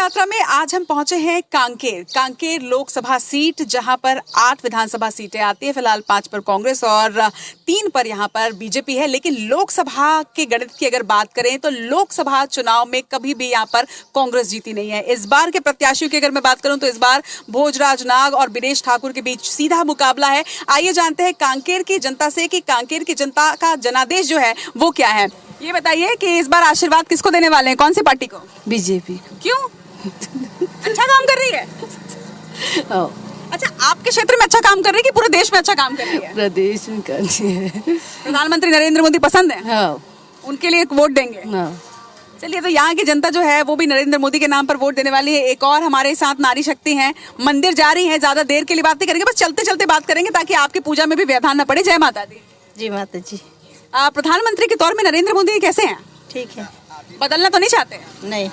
यात्रा में आज हम पहुंचे हैं कांकेर लोकसभा सीट, जहां पर 8 विधानसभा सीटें आती है। फिलहाल 5 पर कांग्रेस और 3 पर यहां पर बीजेपी है। लेकिन लोकसभा के गणित की अगर बात करें तो लोकसभा चुनाव में कभी भी यहां पर कांग्रेस जीती नहीं है। इस बार के प्रत्याशियों की अगर मैं बात करूं तो इस बार भोजराज नाग और दिनेश ठाकुर के बीच सीधा मुकाबला है। आइए जानते हैं कांकेर की जनता से कि कांकेर की जनता का जनादेश जो है वो क्या है। ये बताइए कि इस बार आशीर्वाद किसको देने वाले हैं, कौन सी पार्टी को? बीजेपी। क्यों? अच्छा काम कर रही है। अच्छा, आपके क्षेत्र में अच्छा काम कर रही है कि पूरे देश में अच्छा काम कर रही है? प्रदेश में करती है। प्रधानमंत्री नरेंद्र मोदी पसंद है? हाँ। उनके लिए वोट देंगे? हाँ। चलिए, तो यहाँ की जनता जो है वो भी नरेंद्र मोदी के नाम पर वोट देने वाली है। एक और हमारे साथ नारी शक्ति हैं, मंदिर जा रही है। ज्यादा देर के लिए बात नहीं करेंगे, बस चलते चलते बात करेंगे ताकि आपकी पूजा में भी व्यवधान न पड़े। जय माता दी। जी माता जी। प्रधानमंत्री के तौर में नरेंद्र मोदी कैसे हैं? ठीक है। बदलना तो नहीं चाहते? नहीं।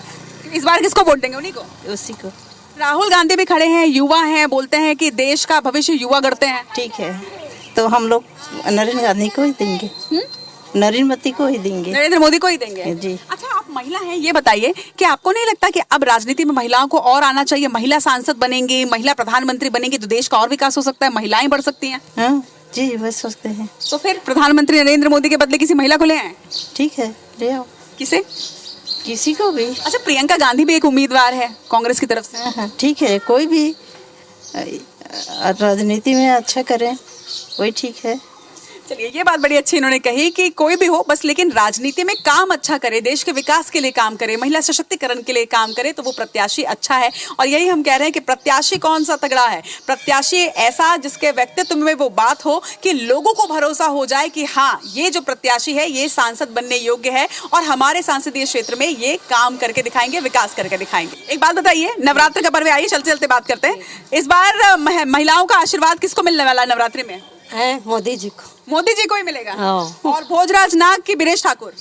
इस बार किसको वोट देंगे? उन्हीं को? उसी को। राहुल गांधी भी खड़े हैं, युवा हैं, बोलते हैं कि देश का भविष्य युवा गढ़ते हैं। ठीक है, तो हम लोग नरेंद्र गांधी को ही देंगे। नरेंद्र मोदी को ही देंगे। नरेंद्र मोदी को ही देंगे जी। अच्छा, आप महिला हैं, ये बताइए कि आपको नहीं लगता कि अब राजनीति में महिलाओं को और आना चाहिए? महिला सांसद बनेंगी, महिला प्रधानमंत्री बनेंगी तो देश का और विकास हो सकता है, महिलाएं बढ़ सकती हैं। हाँ जी, बस सोचते हैं। तो फिर प्रधानमंत्री नरेंद्र मोदी के बदले किसी महिला को ले आए? ठीक है, ले आओ। किसे? किसी को भी। अच्छा, प्रियंका गांधी भी एक उम्मीदवार है कांग्रेस की तरफ से। हाँ, ठीक है, कोई भी राजनीति में अच्छा करे वही ठीक है। चलिए, ये बात बड़ी अच्छी इन्होंने कही कि कोई भी हो बस, लेकिन राजनीति में काम अच्छा करे, देश के विकास के लिए काम करे, महिला सशक्तिकरण के लिए काम करे तो वो प्रत्याशी अच्छा है। और यही हम कह रहे हैं कि प्रत्याशी कौन सा तगड़ा है? प्रत्याशी ऐसा जिसके व्यक्तित्व में वो बात हो कि लोगों को भरोसा हो जाए कि हाँ, ये जो प्रत्याशी है ये सांसद बनने योग्य है और हमारे संसदीय क्षेत्र में ये काम करके दिखाएंगे, विकास करके दिखाएंगे। एक बात बताइए, नवरात्र का पर्व आइए, चलते चलते बात करते हैं। इस बार महिलाओं का आशीर्वाद किसको मिलने वाला है नवरात्रि में? मोदी जी को। मोदी जी को ही मिलेगा। हाँ। और भोजराज नाग की दिनेश ठाकुर?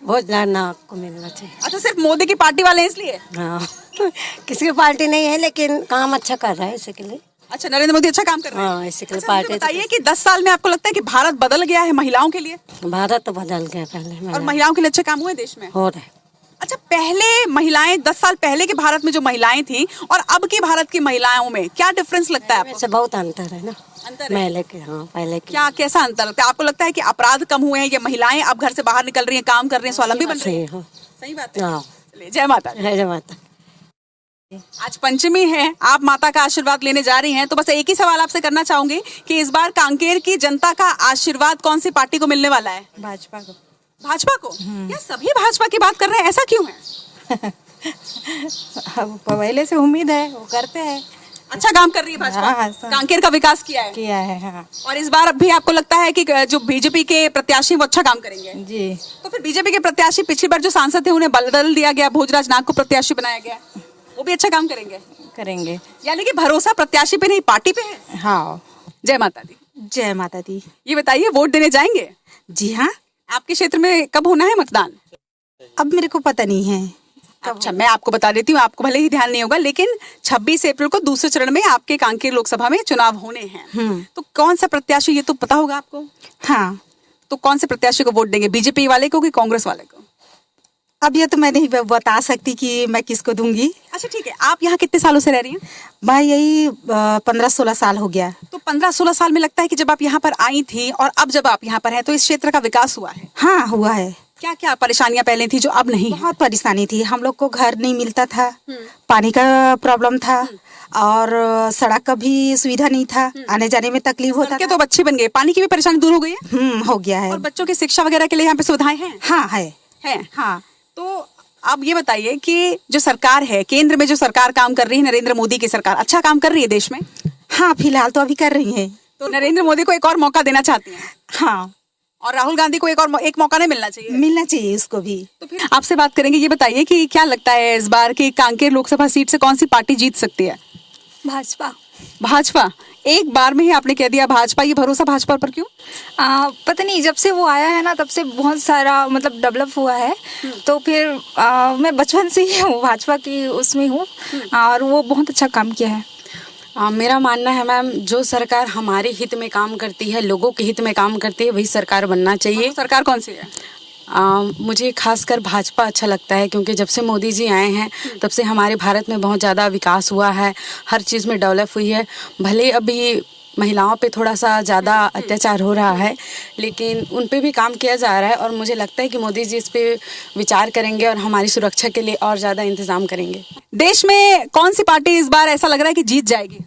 भोजराज नाग को मिलना चाहिए। अच्छा, सिर्फ मोदी की पार्टी वाले हैं इसलिए? हाँ। किसी की पार्टी नहीं है, लेकिन काम अच्छा कर रहा है इसी के लिए। अच्छा, नरेंद्र मोदी अच्छा काम कर रहे हैं। हाँ, इसी के लिए अच्छा, मुझे पार्टी। बताइए कि 10 साल में आपको लगता है कि भारत बदल गया है महिलाओं के लिए? भारत तो बदल गया पहले। और महिलाओं के लिए अच्छे काम हुए देश में? हो रहा है। अच्छा, पहले महिलाएं 10 साल पहले के भारत में जो महिलाएं थी और अब की भारत की महिलाओं में क्या डिफरेंस लगता है आपको? वैसे बहुत अंतर है ना। अंतर है? पहले के, हाँ पहले के। क्या, कैसा अंतर लगता है आपको? लगता है कि अपराध कम हुए हैं या महिलाएं अब घर से बाहर निकल रही हैं, काम कर रही हैं, स्वावलंबी बन रही हैं? सही बात है। हाँ। चलिए, जय माता। जय माता। आज पंचमी है, आप माता का आशीर्वाद लेने जा रही हैं, तो बस एक ही सवाल आपसे करना चाहूंगी कि इस बार कांकेर की जनता का आशीर्वाद कौन सी पार्टी को मिलने वाला है? भाजपा को। भाजपा को? या सभी भाजपा की बात कर रहे हैं, ऐसा क्यों है? पहले से उम्मीद है, वो करते हैं। अच्छा काम कर रही है भाजपा। हाँ, कांकेर का विकास किया है। हाँ। और इस बार भी आपको लगता है कि जो बीजेपी के प्रत्याशी वो अच्छा काम करेंगे? जी। तो फिर बीजेपी के प्रत्याशी पिछली बार जो सांसद थे उन्हें बदल दिया गया, भोजराज नाग को प्रत्याशी बनाया गया, वो भी अच्छा काम करेंगे? यानी कि भरोसा प्रत्याशी पे नहीं पार्टी पे है। हाँ। जय माता दी। जय माता दी। ये बताइए, वोट देने जाएंगे? जी हाँ। आपके क्षेत्र में कब होना है मतदान? अब मेरे को पता नहीं है। अच्छा, मैं आपको बता देती हूँ, आपको भले ही ध्यान नहीं होगा, लेकिन 26 अप्रैल को दूसरे चरण में आपके कांकेर लोकसभा में चुनाव होने हैं। तो कौन सा प्रत्याशी, ये तो पता होगा आपको? हाँ। तो कौन से प्रत्याशी को वोट देंगे, बीजेपी वाले को कि कांग्रेस वाले को? अब ये तो मैं नहीं बता सकती कि मैं किसको दूंगी। अच्छा ठीक है, आप यहाँ कितने सालों से रह रही हैं? भाई यही 15-16 साल हो गया। तो 15-16 साल में लगता है कि जब आप यहाँ पर आई थी और अब जब आप यहाँ पर हैं तो इस क्षेत्र का विकास हुआ है? हाँ, हुआ है। क्या क्या परेशानियां पहले थी जो अब नहीं? बहुत परेशानी थी, हम लोग को घर नहीं मिलता था, पानी का प्रॉब्लम था और सड़क का भी सुविधा नहीं था, आने जाने में तकलीफ होता था। तो अच्छी बन गई, पानी की भी परेशानी दूर हो गई है? हो गया है। और बच्चों की शिक्षा वगैरह के लिए यहाँ पे सुविधाएं हैं? हाँ है। हाँ। तो अब ये बताइए कि जो सरकार है, केंद्र में जो सरकार काम कर रही है, नरेंद्र मोदी की सरकार अच्छा काम कर रही है देश में? हाँ, फिलहाल तो अभी कर रही है। तो नरेंद्र मोदी को एक और मौका देना चाहती हैं? हाँ। और राहुल गांधी को एक मौका नहीं मिलना चाहिए? मिलना चाहिए उसको भी। तो फिर आपसे बात करेंगे, ये बताइए कि क्या लगता है इस बार की कांकेर लोकसभा सीट से कौन सी पार्टी जीत सकती है? भाजपा। भाजपा? एक बार में ही आपने कह दिया भाजपा, ये भरोसा भाजपा पर क्यों? पता नहीं, जब से वो आया है ना तब से बहुत सारा मतलब डेवलप हुआ है। तो फिर मैं बचपन से ही हूँ भाजपा की, उसमें हूँ और वो बहुत अच्छा काम किया है। मेरा मानना है मैम, जो सरकार हमारे हित में काम करती है, लोगों के हित में काम करती है, वही सरकार बनना चाहिए। सरकार कौन सी है? मुझे खासकर भाजपा अच्छा लगता है, क्योंकि जब से मोदी जी आए हैं तब से हमारे भारत में बहुत ज़्यादा विकास हुआ है, हर चीज़ में डेवलप हुई है। भले अभी महिलाओं पे थोड़ा सा ज़्यादा अत्याचार हो रहा है, लेकिन उन पे भी काम किया जा रहा है, और मुझे लगता है कि मोदी जी इस पे विचार करेंगे और हमारी सुरक्षा के लिए और ज़्यादा इंतज़ाम करेंगे। देश में कौन सी पार्टी इस बार ऐसा लग रहा है कि जीत जाएगी?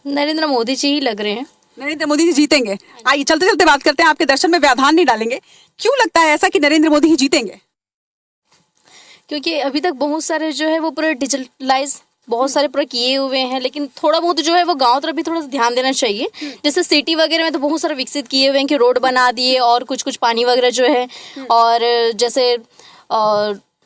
नरेंद्र मोदी जी ही लग रहे हैं। नरेंद्र मोदी जी जीतेंगे। आइए चलते चलते बात करते हैं, आपके दर्शन में व्यवधान नहीं डालेंगे। क्यों लगता है ऐसा कि नरेंद्र मोदी ही जीतेंगे? क्योंकि अभी तक बहुत सारे जो है वो पूरे डिजिटलाइज बहुत सारे पूरा किए हुए हैं, लेकिन थोड़ा बहुत जो है वो गांव तरफ भी थोड़ा सा ध्यान देना चाहिए। जैसे सिटी वगैरह में तो बहुत सारे विकसित किए हुए हैं कि रोड बना दिए और कुछ कुछ पानी वगैरह जो है, और जैसे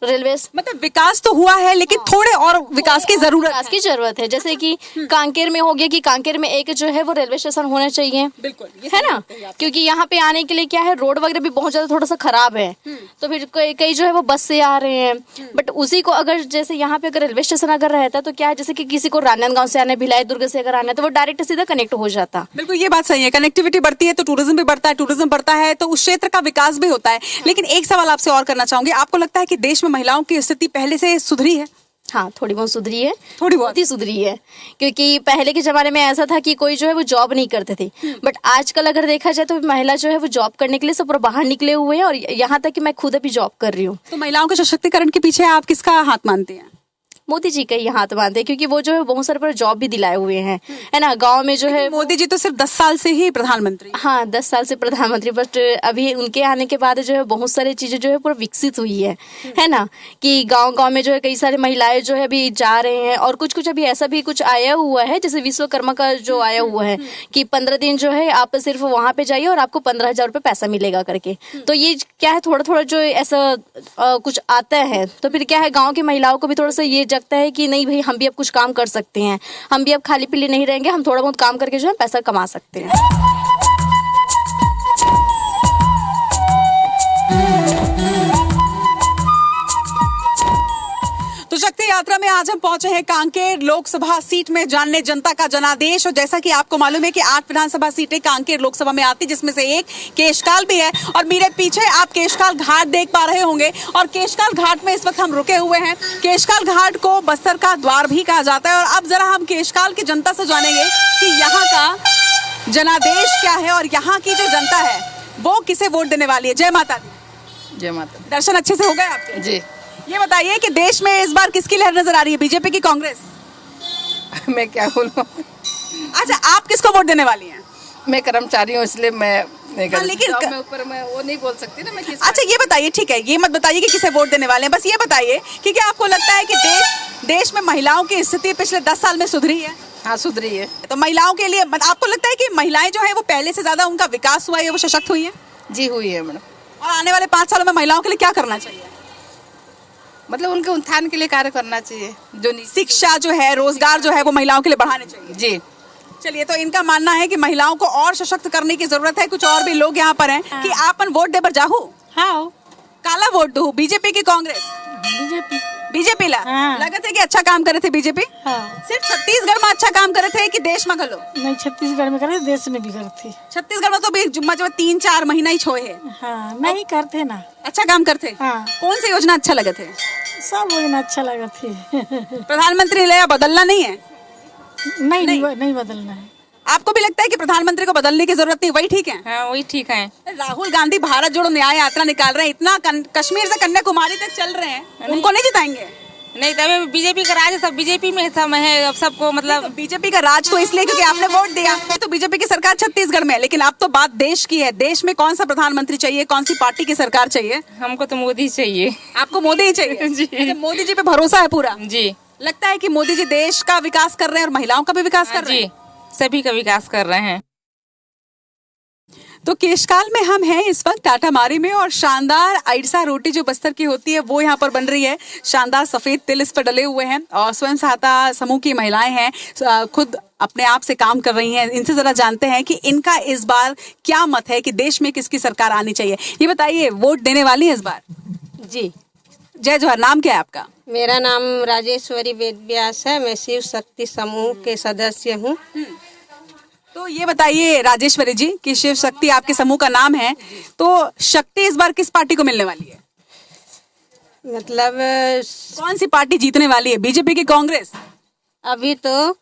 रेलवे मतलब विकास तो हुआ है, लेकिन थोड़े और विकास की जरूरत विकास की जरूरत है। जैसे कि कांकेर में हो गया कि कांकेर में एक जो है वो रेलवे स्टेशन होना चाहिए, बिल्कुल, है ना, क्योंकि यहाँ पे आने के लिए क्या है, रोड वगैरह भी बहुत ज्यादा थोड़ा सा खराब है, तो फिर कई जो है वो बस से आ रहे हैं। बट उसी को अगर जैसे यहाँ पे अगर रेलवे स्टेशन अगर रहता तो क्या है, जैसे कि किसी को राजनांदगांव से आना है, भिलाई दुर्ग से अगर आना है, तो वो डायरेक्ट सीधा कनेक्ट हो जाता। बिल्कुल, ये बात सही है। कनेक्टिविटी बढ़ती है तो टूरिज्म भी बढ़ता है, टूरिज्म बढ़ता है तो उस क्षेत्र का विकास भी होता है। लेकिन एक सवाल आपसे और करना चाहूंगी, आपको लगता है कि देश में महिलाओं की स्थिति पहले से सुधरी है? हाँ, थोड़ी बहुत सुधरी है, थोड़ी बहुत ही सुधरी है, क्योंकि पहले के जमाने में ऐसा था कि कोई जो है वो जॉब नहीं करते थे, बट आजकल अगर देखा जाए तो महिला जो है वो जॉब करने के लिए सब पूरा बाहर निकले हुए हैं, और यहाँ तक कि मैं खुद अभी जॉब कर रही हूँ। तो महिलाओं के सशक्तिकरण के पीछे आप किसका हाथ मानते हैं? मोदी जी का ही हाथ मानते हैं, क्योंकि वो जो है बहुत सारे पर जॉब भी दिलाए हुए हैं, है ना। गांव में जो है मोदी जी तो सिर्फ 10 साल से ही प्रधानमंत्री। हाँ, 10 साल से प्रधानमंत्री, बट अभी उनके आने के बाद जो है बहुत सारी चीजें जो है पूरा विकसित हुई है ना, कि गांव गांव में जो है कई सारी महिलाएं जो है अभी जा रहे हैं, और कुछ कुछ अभी ऐसा भी कुछ आया हुआ है, जैसे विश्वकर्मा का जो आया हुआ है कि 15 दिन जो है आप सिर्फ वहां पे जाइए और आपको 15,000 रुपये पैसा मिलेगा करके। तो ये क्या है, थोड़ा थोड़ा जो ऐसा कुछ आता है, तो फिर क्या है, गाँव की महिलाओं को भी थोड़ा सा ये जगता है कि नहीं भाई, हम भी अब कुछ काम कर सकते हैं, हम भी अब खाली पीली नहीं रहेंगे, हम थोड़ा बहुत काम करके जो है पैसा कमा सकते हैं। तो शक्ति यात्रा में आज हम पहुंचे हैं कांकेर लोकसभा सीट में, जानने जनता का जनादेश। और जैसा कि आपको मालूम है कि 8 विधानसभा सीटें कांकेर लोकसभा में आती, जिसमें से एक केशकाल भी है। और मेरे पीछे आप केशकाल घाट देख पा रहे होंगे, और केशकाल घाट में इस वक्त हम रुके हुए हैं। केशकाल घाट को बस्तर का द्वार भी कहा जाता है। और अब जरा हम केशकाल की जनता से जानेंगे कि यहाँ का जनादेश क्या है और यहाँ की जो जनता है वो किसे वोट देने वाली है। जय माता दी। जय माता दी। दर्शन अच्छे से हो गए आपके? जी। ये बताइए कि देश में इस बार किसकी लहर नजर आ रही है, बीजेपी की कांग्रेस? मैं क्या बोलूं। अच्छा, आप किसको वोट देने वाली हैं? मैं कर्मचारी हूँ, इसलिए मैं नहीं कर लेकिन मैं ऊपर मैं वो नहीं बोल सकती ना, मैं किस। अच्छा ये बताइए, ठीक है, ये मत बताइए कि किसे वोट देने वाले हैं, बस ये बताइए कि क्या आपको लगता है कि देश में महिलाओं की स्थिति पिछले 10 साल में सुधरी है? हाँ, सुधरी है। तो महिलाओं के लिए आपको लगता है कि महिलाएं जो है वो पहले से ज्यादा उनका विकास हुआ है, वो सशक्त हुई है? जी, हुई है मैडम। और आने वाले 5 सालों में महिलाओं के लिए क्या करना चाहिए? मतलब उनके उत्थान के लिए कार्य करना चाहिए, जो शिक्षा जो है, रोजगार जो है वो महिलाओं के लिए बढ़ाने चाहिए। जी। चलिए, तो इनका मानना है कि महिलाओं को और सशक्त करने की जरूरत है। कुछ और भी लोग यहाँ पर हैं कि आपन वोट दे पर जाहू। हाँ, काला वोट दो, बीजेपी की कांग्रेस? बीजेपी ला हाँ। लगत है कि अच्छा काम करे थे बीजेपी? हाँ। सिर्फ छत्तीसगढ़ में अच्छा काम करे थे कि देश में गलो? नहीं, छत्तीसगढ़ में करे, देश में भी करते। छत्तीसगढ़ में तो भी मतलब 3-4 महीना ही छोए है। हाँ, नहीं करते ना। अच्छा काम करते। हाँ। कौन सी योजना अच्छा लगे थे? सब योजना अच्छा लगा थे। प्रधानमंत्री ले बदलना नहीं है? नहीं बदलना है। आपको भी लगता है कि प्रधानमंत्री को बदलने की जरूरत नहीं, वही ठीक है? हाँ, वही ठीक है। राहुल गांधी भारत जोड़ो न्याय यात्रा निकाल रहे हैं, इतना कश्मीर से कन्याकुमारी तक चल रहे हैं, उनको नहीं जिताएंगे? नहीं, तभी बीजेपी का राज, सब बीजेपी में सब है, अब सबको मतलब। तो बीजेपी का राज तो इसलिए क्योंकि आपने वोट दिया। तो बीजेपी की सरकार छत्तीसगढ़ में है, लेकिन अब तो बात देश की है। देश में कौन सा प्रधानमंत्री चाहिए, कौन सी पार्टी की सरकार चाहिए? हमको तो मोदी चाहिए। आपको मोदी ही चाहिए? जी। अच्छा, मोदी जी पे भरोसा है पूरा? जी। लगता है कि मोदी जी देश का विकास कर रहे हैं और महिलाओं का भी विकास कर रहे हैं? जी, सभी का विकास कर रहे हैं। तो केशकाल में हम हैं इस वक्त टाटा मारी में, और शानदार आइडसा रोटी जो बस्तर की होती है वो यहाँ पर बन रही है। शानदार सफेद तिल इस पर डले हुए हैं, और स्वयं सहायता समूह की महिलाएं हैं, खुद अपने आप से काम कर रही हैं। इनसे जरा जानते हैं कि इनका इस बार क्या मत है कि देश में किसकी सरकार आनी चाहिए। ये बताइए, वोट देने वाली है इस बार? जी। जय जोहर। नाम क्या है आपका? मेरा नाम राजेश्वरी वेद व्यास है। मैं शिव शक्ति समूह के सदस्य हूँ। तो ये बताइए राजेश्वरी जी कि शिव शक्ति आपके समूह का नाम है, तो शक्ति इस बार किस पार्टी को मिलने वाली है? मतलब कौन सी पार्टी जीतने वाली है, बीजेपी की कांग्रेस? अभी तो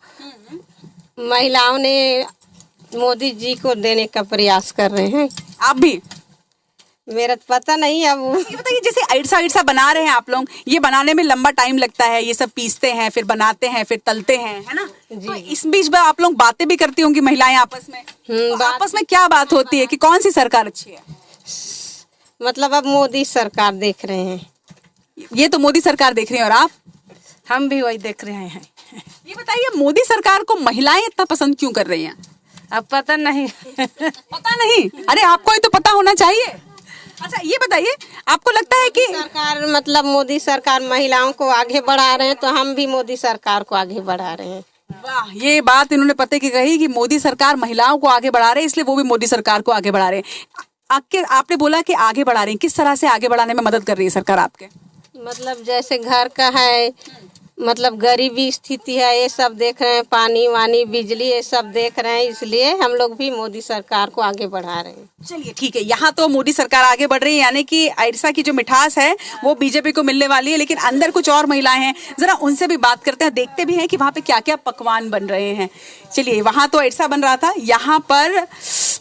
महिलाओं ने मोदी जी को देने का प्रयास कर रहे हैं। आप भी? मेरा तो पता नहीं अब ये बताइए जैसे अइड़सा बना रहे हैं आप लोग, ये बनाने में लंबा टाइम लगता है, ये सब पीसते हैं फिर बनाते हैं फिर तलते हैं, है ना? तो इस बीच में आप लोग बातें भी करती होंगी महिलाएं आपस में, तो आपस में क्या बात होती है कि कौन सी सरकार अच्छी है? मतलब अब मोदी सरकार देख रहे हैं। ये तो मोदी सरकार देख रही है, और आप? हम भी वही देख रहे हैं। ये बताइए मोदी सरकार को महिलाएं इतना पसंद क्यों कर रही हैं? अब पता नहीं। पता नहीं? अरे आपको ही तो पता होना चाहिए। अच्छा ये बताइए, आपको लगता है कि सरकार मतलब मोदी सरकार महिलाओं को आगे बढ़ा रहे हैं, तो हम भी मोदी सरकार को आगे बढ़ा रहे हैं। वाह, ये बात इन्होंने पते की कही कि मोदी सरकार महिलाओं को आगे बढ़ा रहे हैं, इसलिए वो भी मोदी सरकार को आगे बढ़ा रहे हैं। आपने बोला कि आगे बढ़ा रहे हैं, किस तरह से आगे बढ़ाने में मदद कर रही है सरकार आपके? मतलब जैसे घर का है, मतलब गरीबी स्थिति है, ये सब देख रहे हैं, पानी वानी बिजली ये सब देख रहे हैं, इसलिए हम लोग भी मोदी सरकार को आगे बढ़ा रहे हैं। चलिए ठीक है, यहाँ तो मोदी सरकार आगे बढ़ रही है, यानी कि अइड़सा की जो मिठास है वो बीजेपी को मिलने वाली है, लेकिन अंदर कुछ और महिलाएं हैं, जरा उनसे भी बात करते हैं, देखते भी हैं कि वहाँ पे क्या क्या पकवान बन रहे हैं। चलिए, वहाँ तो अइड़सा बन रहा था, यहाँ पर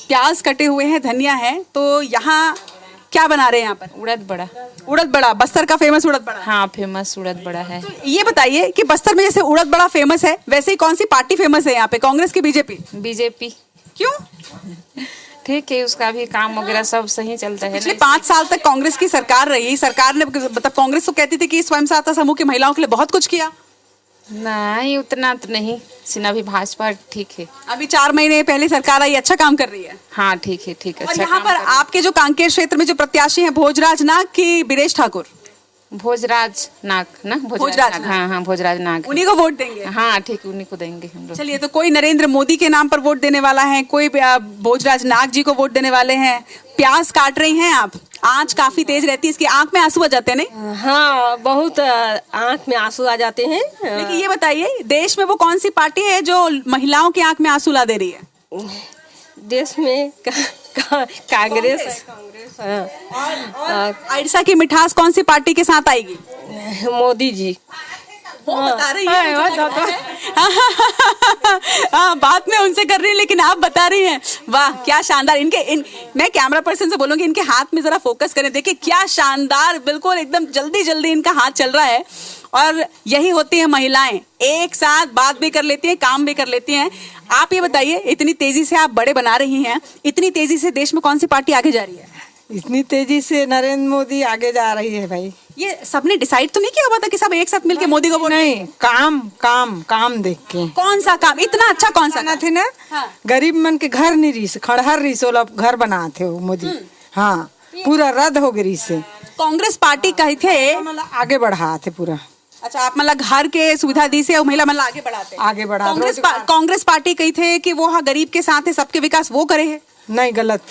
प्याज कटे हुए हैं, धनिया है, तो यहाँ क्या बना रहे हैं यहाँ पर? उड़द बड़ा। उड़द बड़ा, बस्तर का फेमस उड़द बड़ा। हाँ, फेमस उड़द बड़ा है। तो ये बताइए कि बस्तर में जैसे उड़द बड़ा फेमस है, वैसे ही कौन सी पार्टी फेमस है यहाँ पे, कांग्रेस की बीजेपी? बीजेपी। क्यों? ठीक है, उसका भी काम वगैरह सब सही चलता है। पिछले 5 साल तक कांग्रेस की सरकार रही, सरकार ने मतलब कांग्रेस तो कहती थी कि स्वयं सहायता समूह की महिलाओं के लिए बहुत कुछ किया। नहीं, उतना तो नहीं, सिन्हा भी भाजपा ठीक है। अभी 4 महीने पहले सरकार आई, अच्छा काम कर रही है। हाँ ठीक है, ठीक है। और अच्छा यहाँ काम पर कर रही है। आपके जो कांकेर क्षेत्र में जो प्रत्याशी हैं, भोजराज नाग की बीरेश ठाकुर? भोजराज नाग ना, भोजराज नाग। हाँ हाँ, भोजराज नाग। उन्हीं को वोट देंगे? हाँ ठीक है, उन्हीं को देंगे हम लोग। चलिए, तो कोई नरेंद्र मोदी के नाम पर वोट देने वाला है, कोई भोजराज नाग जी को वोट देने वाले हैं। प्याज काट रही हैं आप, आंच काफी तेज रहती है, इसकी आंख में आंसू आ जाते हैं नहीं? हाँ, बहुत आँख में आंसू आ जाते हैं। लेकिन ये बताइए, देश में वो कौन सी पार्टी है जो महिलाओं की आंख में आंसू ला दे रही है? देश में कांग्रेस। हाँ। अइड़सा की मिठास कौन सी पार्टी के साथ आएगी? मोदी जी। वो बता रही है। हाँ, बात मैं उनसे कर रही हूँ, लेकिन आप बता रही हैं। वाह, क्या शानदार! मैं कैमरा पर्सन से बोलूंगी इनके हाथ में जरा फोकस करें, देखिए क्या शानदार, बिल्कुल एकदम जल्दी जल्दी इनका हाथ चल रहा है। और यही होती है महिलाएं, एक साथ बात भी कर लेती हैं, काम भी कर लेती हैं। आप ये बताइए, इतनी तेजी से आप बड़े बना रही हैं, इतनी तेजी से देश में कौन सी पार्टी आगे जा रही है? इतनी तेजी से नरेंद्र मोदी आगे जा रही है भाई। ये सबने डिसाइड तो नहीं किया हुआ था कि सब एक साथ मिलके मोदी को वोट? नहीं, काम काम काम देख के। कौन सा काम इतना अच्छा, कौन सा थे ना? हाँ। गरीब मन के घर नहीं रही, खड़हर रही, 16 घर बना थे वो मोदी। हाँ, पूरा रद्द हो गई से। कांग्रेस पार्टी कही थे मतलब आगे बढ़ा थे पूरा। अच्छा, आप मतलब घर के सुविधा दी से महिला मतलब आगे बढ़ाते? आगे बढ़ा। कांग्रेस पार्टी कही थे कि वो हाँ गरीब के साथ है, सबके विकास वो करे है। नहीं, गलत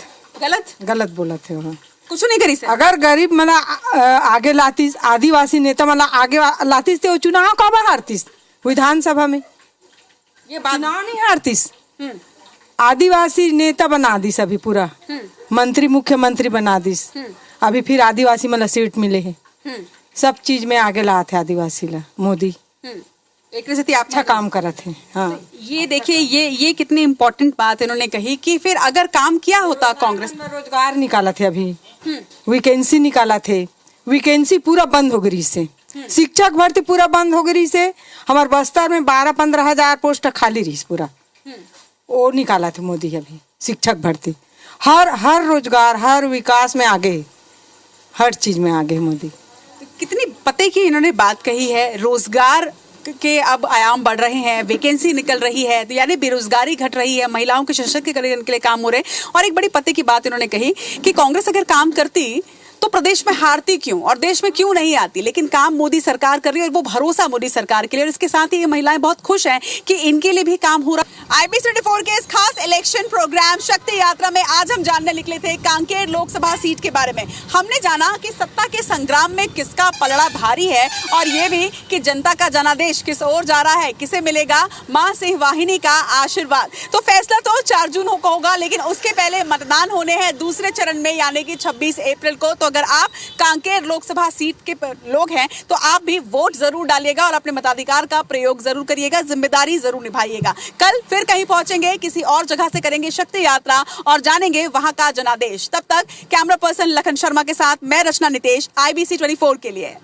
गलत बोला थे वहाँ। कुछ नहीं करी सर। अगर गरीब मतलब आगे लातीस, आदिवासी नेता मतलब आगे लातीस थे, वो चुनाव कब हारतीस विधानसभा में? ये बात चुनाव नहीं हारतीस। आदिवासी नेता बना दी सभी, पूरा मंत्री मुख्यमंत्री बना दिस। अभी फिर आदिवासी मतलब सीट मिले है, सब चीज में आगे ला थे आदिवासी ला मोदी। एक स्थिति आप अच्छा काम करा थे। हाँ, ये देखिए, ये कितनी इम्पोर्टेंट बात इन्होंने कही कि फिर अगर काम किया होता कांग्रेस ने। रोजगार निकाला थे, अभी वैकेंसी निकाला थे, वैकेंसी पूरा बंद हो गई से। शिक्षक भर्ती पूरा बंद हो गई से। हमारे बस्तर में 12-15 हजार पोस्ट खाली रही पूरा, वो निकाला थे मोदी अभी। शिक्षक भर्ती, हर रोजगार, हर विकास में आगे, हर चीज में आगे मोदी। कितनी पते की इन्होंने बात कही है। रोजगार के अब आयाम बढ़ रहे हैं, वैकेंसी निकल रही है, तो यानी बेरोजगारी घट रही है, महिलाओं के सशक्तिकरण के लिए काम हो रहे हैं। और एक बड़ी पते की बात इन्होंने कही कि कांग्रेस अगर काम करती तो प्रदेश में हारती क्यों और देश में क्यों नहीं आती? लेकिन काम मोदी सरकार कर रही है और वो भरोसा मोदी सरकार के लिए, और इसके साथ ही ये महिलाएं बहुत खुश हैं कि इनके लिए भी काम हो रहा। IB24 के इस खास इलेक्शन प्रोग्राम शक्ति यात्रा में आज हम जानने निकले थे कांकेर लोकसभा सीट के बारे में। हमने जाना कि सत्ता के संग्राम में किसका पलड़ा भारी है, और ये भी कि जनता का जनादेश किस ओर जा रहा है, किसे मिलेगा मां सिंह वाहिनी का आशीर्वाद। तो फैसला तो 4 जून को होगा, लेकिन उसके पहले मतदान होने हैं दूसरे चरण में, यानी कि 26 अप्रैल को। तो अगर आप कांकेर लोकसभा सीट के लोग हैं तो आप भी वोट जरूर डालिएगा और अपने मताधिकार का प्रयोग जरूर करिएगा, जिम्मेदारी जरूर निभाइएगा। कल फिर कहीं पहुंचेंगे, किसी और जगह से करेंगे शक्ति यात्रा और जानेंगे वहां का जनादेश। तब तक कैमरा पर्सन लखन शर्मा के साथ मैं रचना नितेश, IBC24 के लिए।